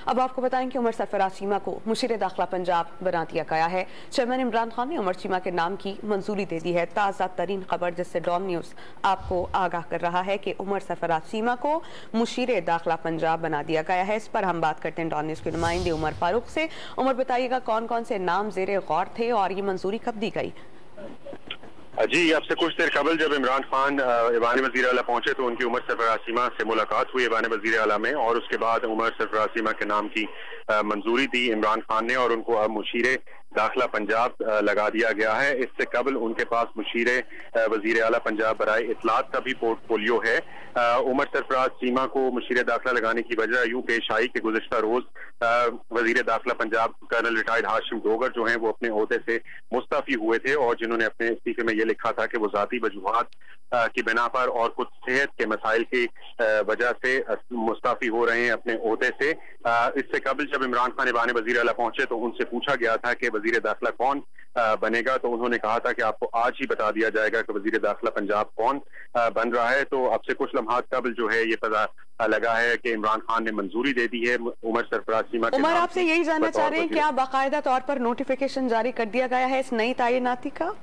अब आपको बताएं कि उमर सरफराज चीमा को मुशीर दाखिला पंजाब बना दिया गया है। चेयरमैन इमरान खान ने उमर चीमा के नाम की मंजूरी दे दी है। ताज़ा तरीन खबर जिससे डॉन न्यूज़ आपको आगाह कर रहा है कि उमर सरफराज चीमा को मुशीर दाखिला पंजाब बना दिया गया है। इस पर हम बात करते हैं डॉन न्यूज़ के नुमाइंदे उमर फारूक से। उमर, बताइएगा कौन कौन से नाम ज़ेरे गौर थे और ये मंजूरी कब दी गई? जी, अब से कुछ देर कबल जब इमरान खान ऐवान वज़ीर आला पहुंचे तो उनकी उमर सरफराज चीमा से मुलाकात हुई ऐवान वज़ीर आला में, और उसके बाद उमर सरफराज चीमा के नाम की मंजूरी दी इमरान खान ने और उनको अब मुशीर दाखिला पंजाब लगा दिया गया है। इससे कबल उनके पास मुशीर वज़ीर आला पंजाब बराए इत्तलात का भी पोर्टफोलियो है। उमर सरफराज चीमा को मुशीर दाखिला लगाने की वजह यूं पेश आई कि गुज़िश्ता रोज वज़ीर दाखिला पंजाब कर्नल रिटायर्ड हाशिम डोगर जो हैं वो अपने ओहदे से मुस्तफ़ी हुए थे, और जिन्होंने अपने इस्तीफे में ये लिखा था कि वो ज़ाती वजूहात की बिना पर और कुछ सेहत के मसाइल की वजह से मुस्तफ़ी हो रहे हैं अपने ओहदे से। इससे कबल जब इमरान खान ऐवान वज़ीर आला पहुंचे तो उनसे पूछा गया था कि वज़ीर दाखिला कौन बनेगा, तो उन्होंने कहा था कि आपको आज ही बता दिया जाएगा कि वज़ीर दाखिला पंजाब कौन बन रहा है। तो अब से कुछ लम्हात कबल जो है ये पता लगा है कि इमरान खान ने मंजूरी दे दी है उमर सरफराज चीमा के। उमर, आपसे यही जानना चाह रहे हैं कि क्या बाकायदा तौर पर नोटिफिकेशन जारी कर दिया गया है इस नई तैनाती का?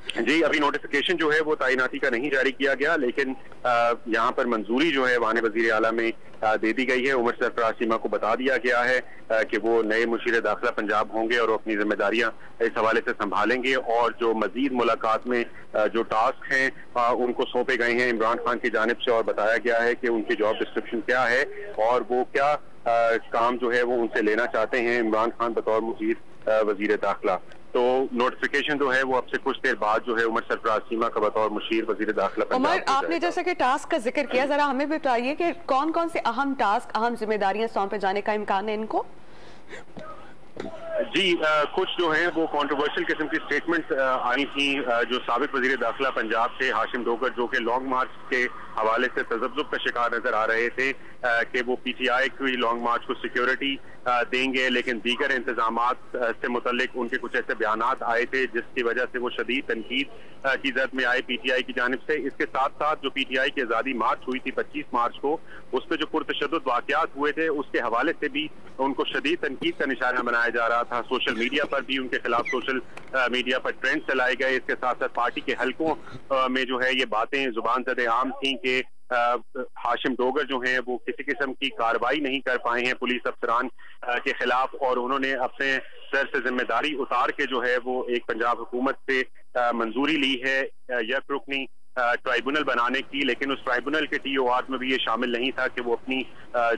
जी, अभी नोटिफिकेशन जो है वो तैनाती का नहीं जारी किया गया, लेकिन यहाँ पर मंजूरी जो है ऐवान वज़ीर आला में दे दी गई है। उमर सरफराज चीमा को बता दिया गया है कि वो नए मुशीर दाखिला पंजाब होंगे और अपनी जिम्मेदारियां इस हवाले से संभालेंगे, और जो मजीद मुलाकात में जो टास्क हैं उनको सौंपे गए हैं इमरान खान की जानिब से, और बताया गया है कि उनकी जॉब डिस्क्रिप्शन क्या है और वो क्या काम जो है वो उनसे लेना चाहते हैं इमरान खान बतौर मुशीर वज़ीर दाखिला। तो नोटिफिकेशन जो है वो अब से कुछ देर बाद जो है उमर सरफराज चीमा का बतौर मुशीर वज़ीर दाखिला पंजाब। उमर, आपने जैसे कि टास्क का जिक्र किया, जरा हमें भी बताइए कि कौन कौन से अहम टास्क, अहम जिम्मेदारियां सौंपे जाने का इम्कान है इनको? जी, कुछ जो है वो कंट्रोवर्शियल किस्म की स्टेटमेंट्स आई थी जो साबिक वज़ीर दाखिला पंजाब थे हाशिम डोगर, जो कि लॉन्ग मार्च के हवाले से तज़ब्ज़ुब का शिकार नजर आ रहे थे कि वो PTI की लॉन्ग मार्च को सिक्योरिटी देंगे, लेकिन दीगर इंतजामात से मुतल्लिक उनके कुछ ऐसे बयानात आए थे जिसकी वजह से वो शदीद तनकीद की जद में आए PTI की जानिब से। इसके साथ साथ जो PTI की आज़ादी मार्च हुई थी 25 मार्च को, उस पर जो पुरतशद्दुद वाक़यात हुए थे उसके हवाले से भी उनको शदीद तनकीद का निशाना बनाया जा रहा था। सोशल मीडिया पर भी उनके खिलाफ सोशल मीडिया पर ट्रेंड चलाए गए। इसके साथ साथ पार्टी के हलकों में जो है ये बातें जुबान ज़द आम थी कि हाशिम डोगर जो हैं वो किसी किस्म की कार्रवाई नहीं कर पाए हैं पुलिस अफसरान के खिलाफ, और उन्होंने अपने सर से जिम्मेदारी उतार के जो है वो एक पंजाब हुकूमत से मंजूरी ली है यक रुकनी ट्राइब्यूनल बनाने की, लेकिन उस ट्राइब्यूनल के TOR में भी ये शामिल नहीं था कि वो अपनी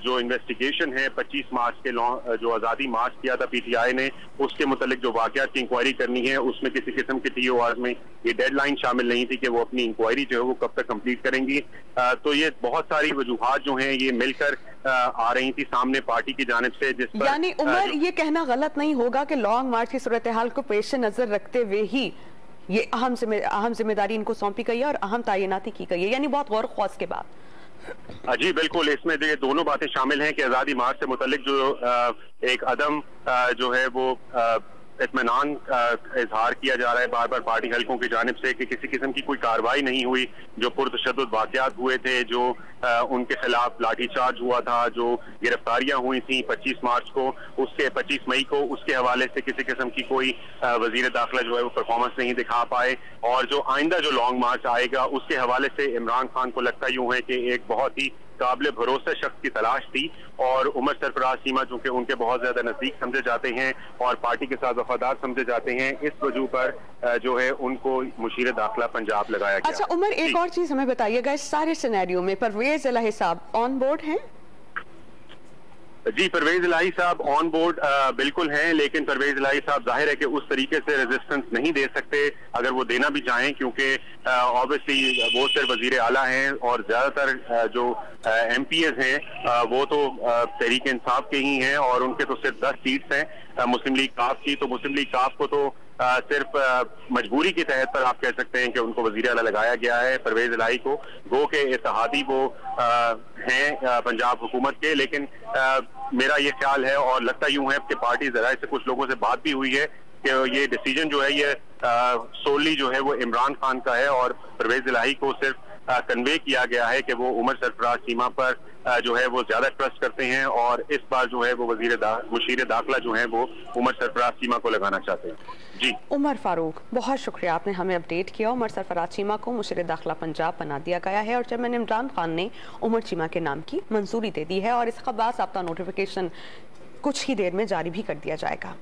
जो इन्वेस्टिगेशन है 25 मार्च के जो आज़ादी मार्च किया था PTI ने, उसके मुतालिक जो वाक़यात की इंक्वायरी करनी है उसमें किसी किस्म के TOR में ये डेडलाइन शामिल नहीं थी कि वो अपनी इंक्वायरी जो है वो कब तक कंप्लीट करेंगी। तो ये बहुत सारी वजूहात जो हैं ये मिलकर आ रही थी सामने पार्टी की जानिब से, जिस पर यानी उमर ये कहना गलत नहीं होगा कि लॉन्ग मार्च की सूरत हाल को पेश नजर रखते हुए ही ये अहम जिम्मेदारी इनको सौंपी गई है और अहम तैनाती की गई है, यानी बहुत गौर ख्वास के बाद। जी बिल्कुल, इसमें ये दोनों बातें शामिल हैं कि आज़ादी मार्च से मुतल्लिक जो एक अदम जो है वो इत्मीनान इजहार किया जा रहा है बार बार पार्टी हलकों की जानिब से कि किसी किस्म की कोई कार्रवाई नहीं हुई। जो पुरतशद्दुद वाक़यात हुए थे, जो उनके खिलाफ लाठीचार्ज हुआ था, जो गिरफ्तारियां हुई थी 25 मार्च को, उसके 25 मई को, उसके हवाले से किसी किस्म की कोई वज़ीर दाखिला जो है वो परफॉर्मेंस नहीं दिखा पाए, और जो आइंदा जो लॉन्ग मार्च आएगा उसके हवाले से इमरान खान को लगता यूं है कि एक बहुत ही काबिल भरोसा शख्स की तलाश थी, और उमर सरफराज चीमा चूंकि उनके बहुत ज्यादा नजदीक समझे जाते हैं और पार्टी के साथ वफादार समझे जाते हैं, इस वजह पर जो है उनको मुशीर दाखिला पंजाब लगाया गया। अच्छा उमर, एक और चीज हमें बताइएगा, इस सारे सिनेरियो में परवेज इलाही साहब ऑन बोर्ड हैं? जी, परवेज इलाही साहब ऑन बोर्ड बिल्कुल हैं, लेकिन परवेज इलाही साहब जाहिर है कि उस तरीके से रेजिस्टेंस नहीं दे सकते अगर वो देना भी चाहें, क्योंकि ऑब्वियसली वो सिर्फ वजीर आला हैं और ज्यादातर जो MPs हैं वो तो तहरीक इंसाफ के ही हैं, और उनके तो सिर्फ 10 सीट्स हैं मुस्लिम लीग काफ की। तो मुस्लिम लीग काफ को तो सिर्फ मजबूरी के तहत पर आप कह सकते हैं कि उनको वजीर आला लगाया गया है परवेज इलाही को, गो के इत्तेहादी वो हैं पंजाब हुकूमत के। लेकिन मेरा ये ख्याल है और लगता यूं है कि पार्टी जराए से कुछ लोगों से बात भी हुई है कि ये डिसीजन जो है ये सोली जो है वो इमरान खान का है, और परवेज इलाही को सिर्फ कन्वे किया गया है कि वो उमर सरफराज चीमा पर जो है वो ज्यादा ट्रस्ट करते हैं और इस बार जो है वो मुशीर दाखिला जो है वो उमर सरफराज चीमा को लगाना चाहते हैं। जी उमर फारूक, बहुत शुक्रिया, आपने हमें अपडेट किया। उमर सरफराज चीमा को मुशीर दाखिला पंजाब बना दिया गया है और चेयरमैन इमरान खान ने उमर चीमा के नाम की मंजूरी दे दी है और इसका बाज़ाब्ता नोटिफिकेशन कुछ ही देर में जारी भी कर दिया जाएगा।